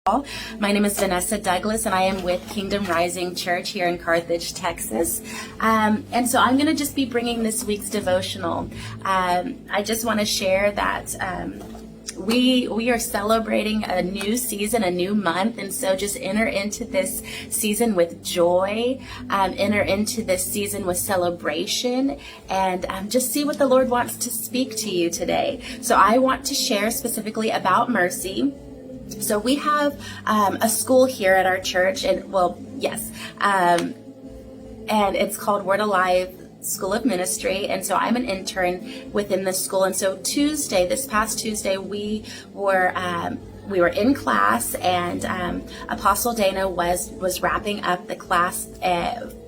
My name is Vanessa Douglas, and I am with Kingdom Rising Church here in Carthage, Texas. And so I'm going to just be bringing this week's devotional. I just want to share that we are celebrating a new season, a new month, and so just enter into this season with joy, enter into this season with celebration, and just see what the Lord wants to speak to you today. So I want to share specifically about mercy. So we have a school here at our church, and and it's called Word Alive School of Ministry, and so I'm an intern within the school. And so this past Tuesday, we were in class, and Apostle Dana was wrapping up the class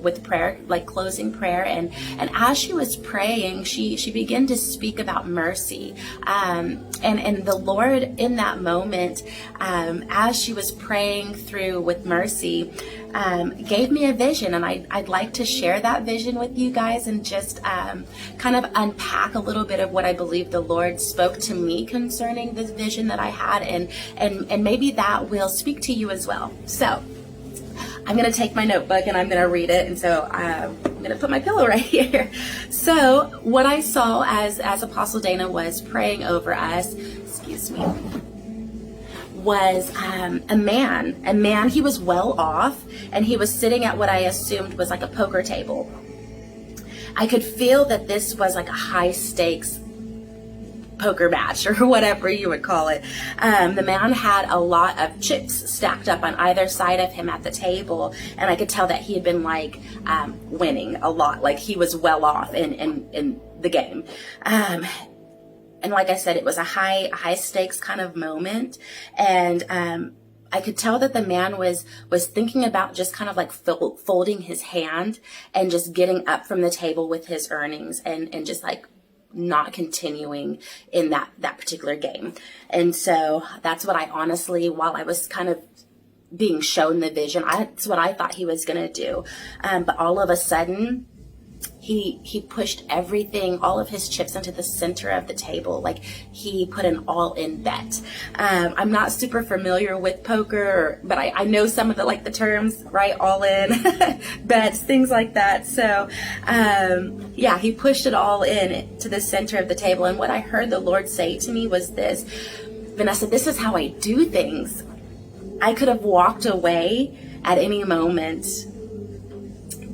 with prayer, like closing prayer, and as she was praying, she began to speak about mercy, and the Lord in that moment, as she was praying through with mercy, gave me a vision, and I'd like to share that vision with you guys and just kind of unpack a little bit of what I believe the Lord spoke to me concerning this vision that I had, and maybe that will speak to you as well. So I'm going to take my notebook and I'm going to read it, and so I'm going to put my pillow right here. So what I saw as Apostle Dana was praying over us, was a man. He was well off, and he was sitting at what I assumed was like a poker table. I could feel that this was like a high stakes poker match, or whatever you would call it. The man had a lot of chips stacked up on either side of him at the table, and I could tell that he had been like winning a lot, like he was well off in the game. And like I said, it was a high stakes kind of moment. And I could tell that the man was thinking about just kind of like folding his hand and just getting up from the table with his earnings, and just like not continuing in that particular game. And so that's what I honestly, while I was kind of being shown the vision, that's what I thought he was going to do. But all of a sudden, he pushed everything, all of his chips into the center of the table. Like he put an all-in bet. I'm not super familiar with poker, but I know some of the terms, right? All in bets, things like that. So, he pushed it all in to the center of the table. And what I heard the Lord say to me was this: Vanessa, this is how I do things. I could have walked away at any moment.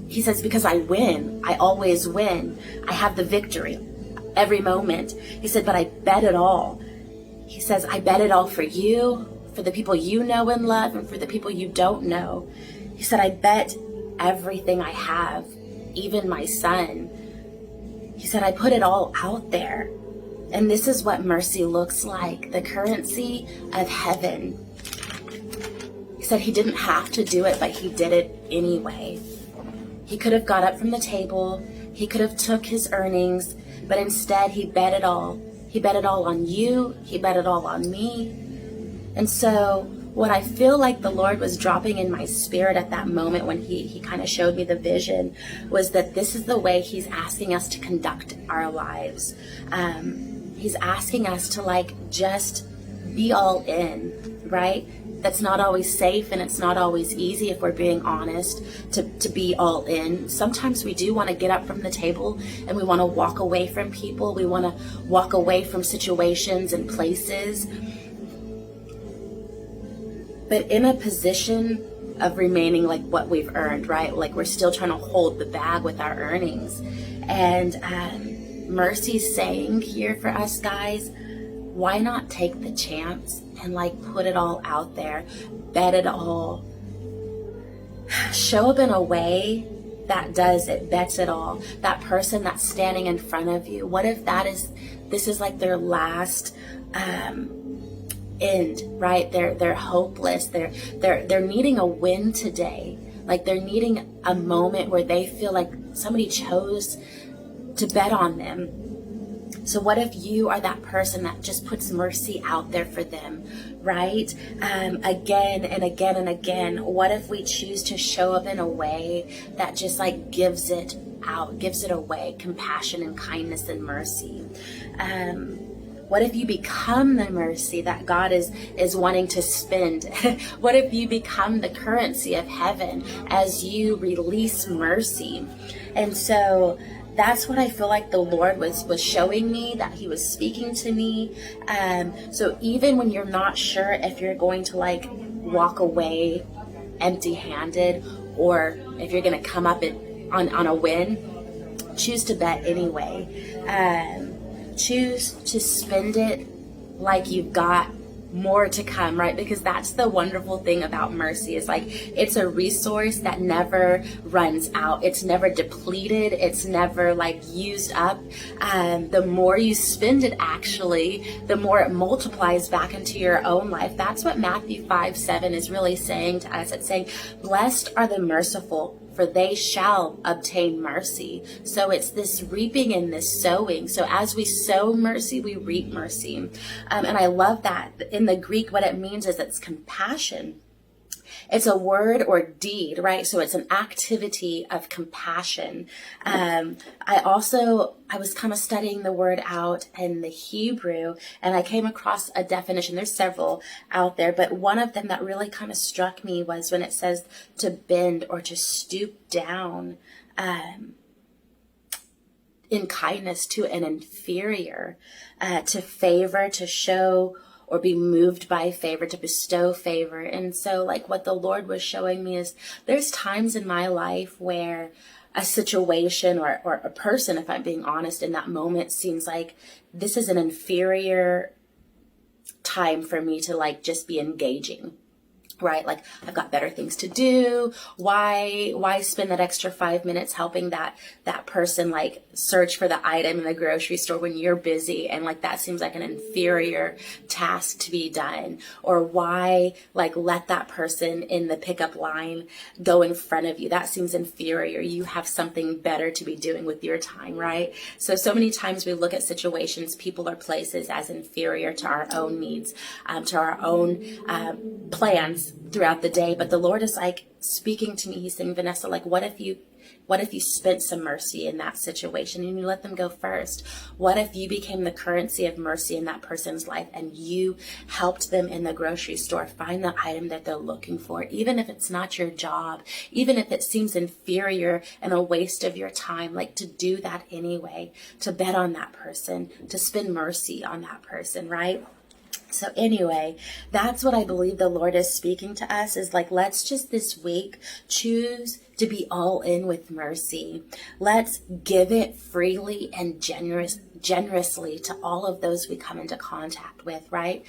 He says, because I win. I always win. I have the victory every moment. He said, but I bet it all. He says, I bet it all for you, for the people you know and love, and for the people you don't know. He said, I bet everything I have, even my son. He said, I put it all out there. And this is what mercy looks like, the currency of heaven. He said he didn't have to do it, but he did it anyway. He could have got up from the table. He could have took his earnings, but instead he bet it all. He bet it all on you. He bet it all on me. And so what I feel like the Lord was dropping in my spirit at that moment when he kind of showed me the vision was that this is the way he's asking us to conduct our lives. He's asking us to just be all in, right? That's not always safe, and it's not always easy, if we're being honest, to be all in. Sometimes we do want to get up from the table and we want to walk away from people. We want to walk away from situations and places. But in a position of remaining like what we've earned, right? Like we're still trying to hold the bag with our earnings. And mercy's saying here for us guys, why not take the chance and put it all out there, bet it all, show up in a way that does it, bets it all. That person that's standing in front of you, what if this is like their last end, right? They're hopeless. They're needing a win today. Like they're needing a moment where they feel like somebody chose to bet on them. So what if you are that person that just puts mercy out there for them, right? Again and again and again. What if we choose to show up in a way that just gives it out, gives it away, compassion and kindness and mercy? What if you become the mercy that God is wanting to spend? What if you become the currency of heaven as you release mercy? And so that's what I feel like the Lord was showing me, that he was speaking to me. So even when you're not sure if you're going to like walk away empty-handed, or if you're going to come up on a win, choose to bet anyway. Choose to spend it like you've got more to come, right? Because that's the wonderful thing about mercy, is like it's a resource that never runs out. It's never depleted. It's never like used up. The more you spend it, actually, the more it multiplies back into your own life. That's what Matthew 5:7 is really saying to us. It's saying, blessed are the merciful, for they shall obtain mercy. So it's this reaping and this sowing. So as we sow mercy, we reap mercy. And I love that. In the Greek, what it means is it's compassion. It's a word or deed, right? So it's an activity of compassion. I was kind of studying the word out in the Hebrew, and I came across a definition. There's several out there, but one of them that really kind of struck me was when it says to bend or to stoop down in kindness to an inferior, to favor, to show, or be moved by favor, to bestow favor. And so like what the Lord was showing me is there's times in my life where a situation or a person, if I'm being honest, in that moment seems like this is an inferior time for me to like just be engaging. Right? Like I've got better things to do. Why spend that extra 5 minutes helping that person like search for the item in the grocery store when you're busy, and like that seems like an inferior task to be done? Or why like let that person in the pickup line go in front of you? That seems inferior. You have something better to be doing with your time, right? So many times we look at situations, people, or places as inferior to our own needs, to our own plans throughout the day. But the Lord is like speaking to me. He's saying, Vanessa, like what if you spent some mercy in that situation and you let them go first? What if you became the currency of mercy in that person's life and you helped them in the grocery store find the item that they're looking for, even if it's not your job, even if it seems inferior and a waste of your time, like to do that anyway, to bet on that person, to spend mercy on that person, right? So anyway, that's what I believe the Lord is speaking to us, is like, let's just this week choose to be all in with mercy. Let's give it freely and generously to all of those we come into contact with, right?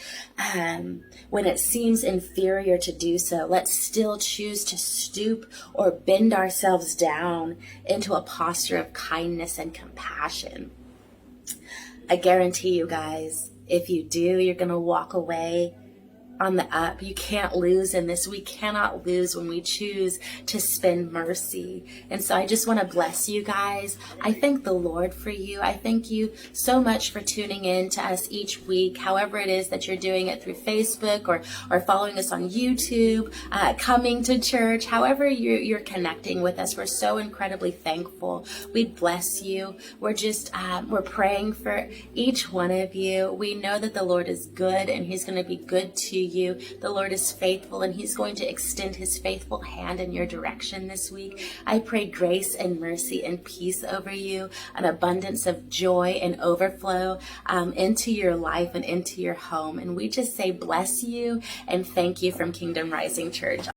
When it seems inferior to do so, let's still choose to stoop or bend ourselves down into a posture of kindness and compassion. I guarantee you guys, if you do, you're going to walk away on the up. You can't lose in this. We cannot lose when we choose to spend mercy. And so I just want to bless you guys. I thank the Lord for you. I thank you so much for tuning in to us each week, however it is that you're doing it, through Facebook or following us on YouTube, coming to church, however you're connecting with us. We're so incredibly thankful. We bless you. We're just, we're praying for each one of you. We know that the Lord is good and he's going to be good to you. The Lord is faithful and he's going to extend his faithful hand in your direction this week. I pray grace and mercy and peace over you, an abundance of joy and overflow into your life and into your home. And we just say bless you and thank you from Kingdom Rising Church.